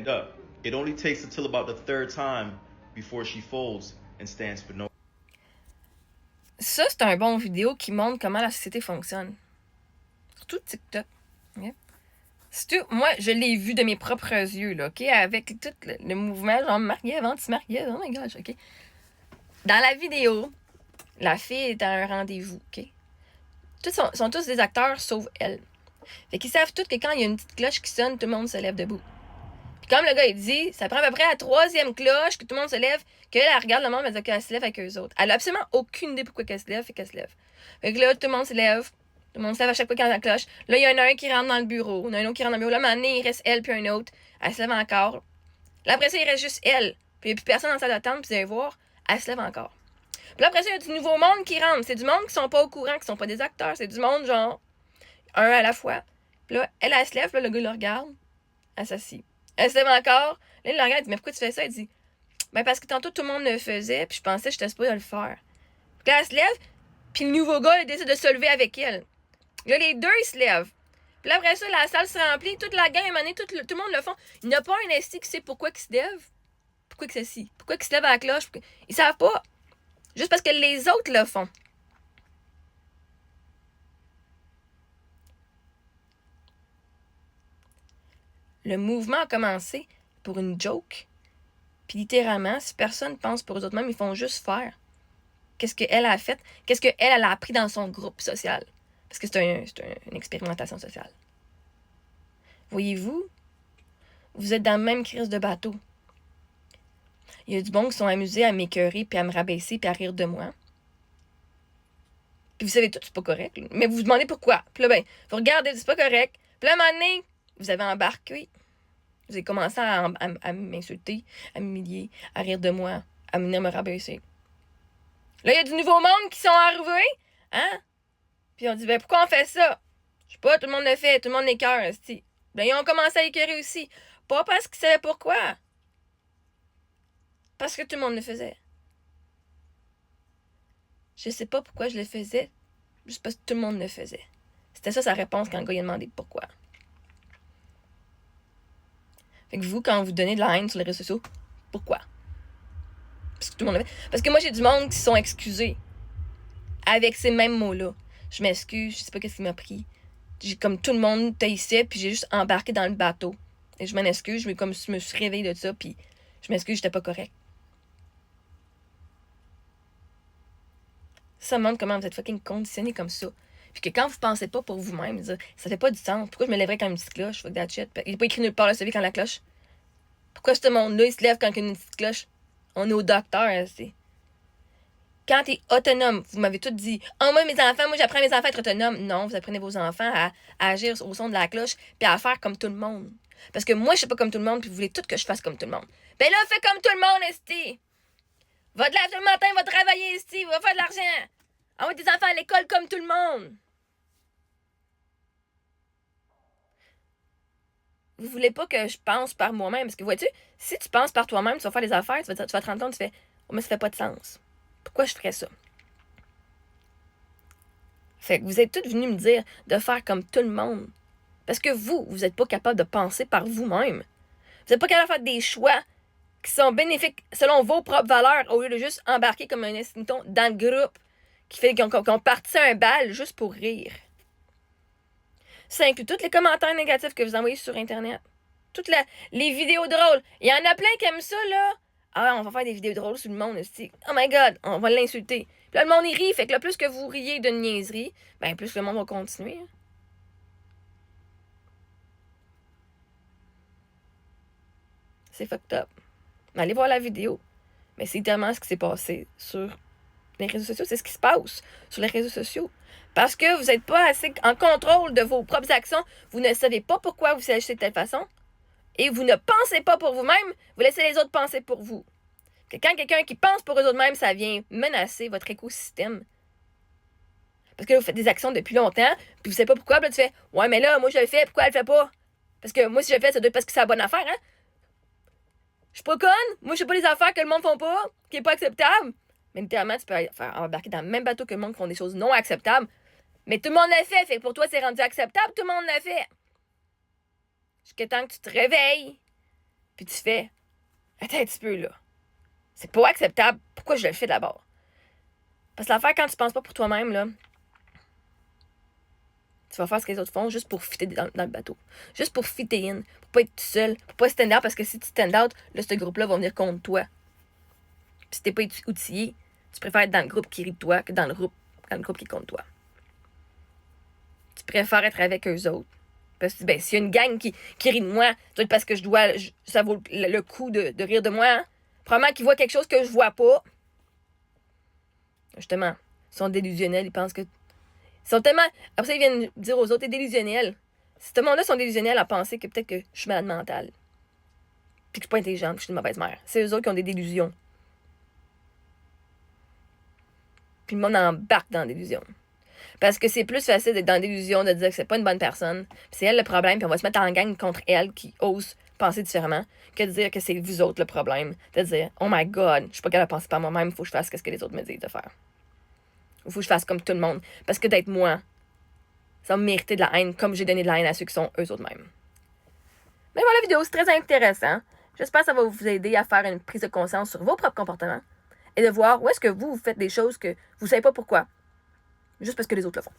stand up. It only takes until about the third time before she folds and stands for no. Ça, c'est un bon vidéo qui montre comment la société fonctionne. Surtout TikTok. Okay? Surtout, moi, je l'ai vu de mes propres yeux, là, OK? Avec tout le mouvement, genre Marie-Ève, anti-Marie-Ève, oh my gosh, OK? Dans la vidéo, la fille est à un rendez-vous, OK? Tous sont tous des acteurs, sauf elle. Fait qu'ils savent tous que quand il y a une petite cloche qui sonne, tout le monde se lève debout. Puis comme le gars, il dit, ça prend à peu près la troisième cloche que tout le monde se lève, qu'elle regarde le monde, elle dit qu'elle se lève avec eux autres. Elle a absolument aucune idée pourquoi qu'elle se lève, fait qu'elle se lève. Fait que là, tout le monde se lève. Tout le monde se lève à chaque fois quand la cloche. Là, il y en a un qui rentre dans le bureau. Il y en a un autre qui rentre dans le bureau. Là, à un moment donné, il reste elle puis un autre. Elle se lève encore. Là, après ça, il reste juste elle. Puis il n'y a plus personne dans la salle d'attente, puis vous allez voir, elle se lève encore. Puis là, après ça, il y a du nouveau monde qui rentre. C'est du monde qui sont pas au courant, qui sont pas des acteurs. C'est du monde, genre, un à la fois. Puis là, elle se lève, puis là, le gars le regarde. Elle s'assit. Elle se lève encore. Là, il le regarde, il dit, mais pourquoi tu fais ça? Elle dit, ben parce que tantôt, tout le monde le faisait, puis je pensais que j'étais supposée le faire. Puis là, elle se lève, puis le nouveau gars, il décide de se lever avec elle. Là, les deux, ils se lèvent. Puis là, après ça, la salle se remplit. Toute la gang, à un moment donné, tout le monde le font. Il n'y a pas un esti qui sait pourquoi il se lève. Pourquoi il s'assit. Pourquoi il se lève à la cloche. Ils savent pas. Juste parce que les autres le font. Le mouvement a commencé pour une joke. Puis littéralement, si personne pense pour eux autres mêmes, ils font juste faire. Qu'est-ce qu'elle a fait? Qu'est-ce qu'elle a appris dans son groupe social? Parce que c'est une expérimentation sociale. Voyez-vous, vous êtes dans la même crise de bateau. Il y a du bon qui sont amusés à m'écœurer, puis à me rabaisser, puis à rire de moi. Puis vous savez tout, c'est pas correct. Là. Mais vous vous demandez pourquoi. Puis là, ben, vous regardez, c'est pas correct. Puis là, à un moment donné, vous avez embarqué. Vous avez commencé à m'insulter, à m'humilier, à rire de moi, à venir me rabaisser. Là, il y a du nouveau monde qui sont arrivés. Hein? Puis on dit, ben pourquoi on fait ça? Je sais pas, tout le monde le fait, tout le monde l'écœure. Ben ils ont commencé à écœurer aussi. Pas parce qu'ils savaient pourquoi. Parce que tout le monde le faisait. Je sais pas pourquoi je le faisais, juste parce que tout le monde le faisait. C'était ça sa réponse quand le gars lui a demandé pourquoi. Fait que vous, quand vous donnez de la haine sur les réseaux sociaux, pourquoi? Parce que tout le monde le fait. Parce que moi, j'ai du monde qui se sont excusés avec ces mêmes mots-là. Je m'excuse, je sais pas qu'est-ce qui m'a pris. J'ai comme tout le monde taillissait, puis j'ai juste embarqué dans le bateau. Et je m'en excuse, je me suis réveillée de ça, puis je m'excuse, j'étais pas correct. Ça montre comment vous êtes fucking conditionné comme ça. Puis que quand vous pensez pas pour vous-même, ça fait pas du sens. Pourquoi je me lèverais quand une petite cloche? Fuck that shit. Il n'est pas écrit nulle part le CV quand la cloche. Pourquoi ce monde-là, il se lève quand il y a une petite cloche? On est au docteur, c'est. Quand t'es autonome, vous m'avez tout dit, oh, moi, j'apprends mes enfants à être autonomes. Non, vous apprenez vos enfants à agir au son de la cloche, puis à faire comme tout le monde. Parce que moi, je suis pas comme tout le monde, puis vous voulez tout que je fasse comme tout le monde. Ben là, fais comme tout le monde, esti. Va te laver le matin, va travailler, esti, va faire de l'argent. Envoie tes enfants à l'école comme tout le monde. Vous voulez pas que je pense par moi-même. Parce que, vois-tu, si tu penses par toi-même, tu vas faire des affaires, tu vas te rendre compte, tu fais, oh, mais ça fait pas de sens. Pourquoi je ferais ça? Fait que vous êtes tous venus me dire de faire comme tout le monde. Parce que vous n'êtes pas capable de penser par vous-même. Vous n'êtes pas capable de faire des choix qui sont bénéfiques selon vos propres valeurs au lieu de juste embarquer comme un estimton dans le groupe qui fait qu'on partit un bal juste pour rire. Ça inclut tous les commentaires négatifs que vous envoyez sur Internet. Toutes les vidéos drôles. Il y en a plein qui aiment ça, là. Ah, on va faire des vidéos drôles sur le monde, aussi. Oh my God, on va l'insulter. Puis là, le monde, il rit. Fait que là, plus que vous riez d'une niaiserie, ben plus le monde va continuer. C'est fucked up. Mais allez voir la vidéo. Mais c'est tellement ce qui s'est passé sur les réseaux sociaux. C'est ce qui se passe sur les réseaux sociaux. Parce que vous n'êtes pas assez en contrôle de vos propres actions. Vous ne savez pas pourquoi vous agissez de telle façon. Et vous ne pensez pas pour vous-même. Vous laissez les autres penser pour vous. Que quand quelqu'un qui pense pour eux autres-mêmes, ça vient menacer votre écosystème. Parce que là, vous faites des actions depuis longtemps, puis vous savez pas pourquoi, puis là, tu fais « Ouais, mais là, moi, je le fais, pourquoi elle le fait pas? » Parce que moi, si je le fais, ça doit être parce que c'est la bonne affaire, hein? Je suis pas conne, moi, je sais pas les affaires que le monde font pas, qui est pas acceptable. Mais littéralement, tu peux faire embarquer dans le même bateau que le monde qui font des choses non acceptables. Mais tout le monde l'a fait, fait que pour toi, c'est rendu acceptable, tout le monde l'a fait. Jusqu'à temps que tu te réveilles. puis tu fais, attends un petit peu, là. C'est pas acceptable. Pourquoi je le fais d'abord? Parce que l'affaire, quand tu penses pas pour toi-même, là, tu vas faire ce que les autres font juste pour fitter dans le bateau. Juste pour fitter in. Pour pas être tout seul. Pour pas stand out. Parce que si tu stand out, là, ce groupe-là va venir contre toi. Puis si t'es pas outillé, tu préfères être dans le groupe qui rit de toi que dans le groupe qui est contre toi. Tu préfères être avec eux autres. Parce que, ben, s'il y a une gang qui rit de moi, peut-être parce que ça vaut le coup de rire de moi. Hein? Probablement qu'ils voient quelque chose que je vois pas. Justement, ils sont délusionnels. Ils pensent que. Ils sont tellement. Après ça, ils viennent dire aux autres, t'es délusionnel. Ce monde-là sont délusionnels à penser que peut-être que je suis malade mentale. Puis que je suis pas intelligente, que je suis une mauvaise mère. C'est eux autres qui ont des délusions. Puis le monde embarque dans la délusion. Parce que c'est plus facile d'être dans la délusion, de dire que c'est pas une bonne personne. Puis c'est elle le problème, puis on va se mettre en gang contre elle qui ose penser différemment, que de dire que c'est vous autres le problème. De dire, oh my god, je suis pas capable de penser par moi-même, il faut que je fasse ce que les autres me disent de faire. Il faut que je fasse comme tout le monde. Parce que d'être moi, ça va me mériter de la haine, comme j'ai donné de la haine à ceux qui sont eux autres mêmes. Mais voilà la vidéo, c'est très intéressant. J'espère que ça va vous aider à faire une prise de conscience sur vos propres comportements et de voir où est-ce que vous faites des choses que vous savez pas pourquoi. Juste parce que les autres le font.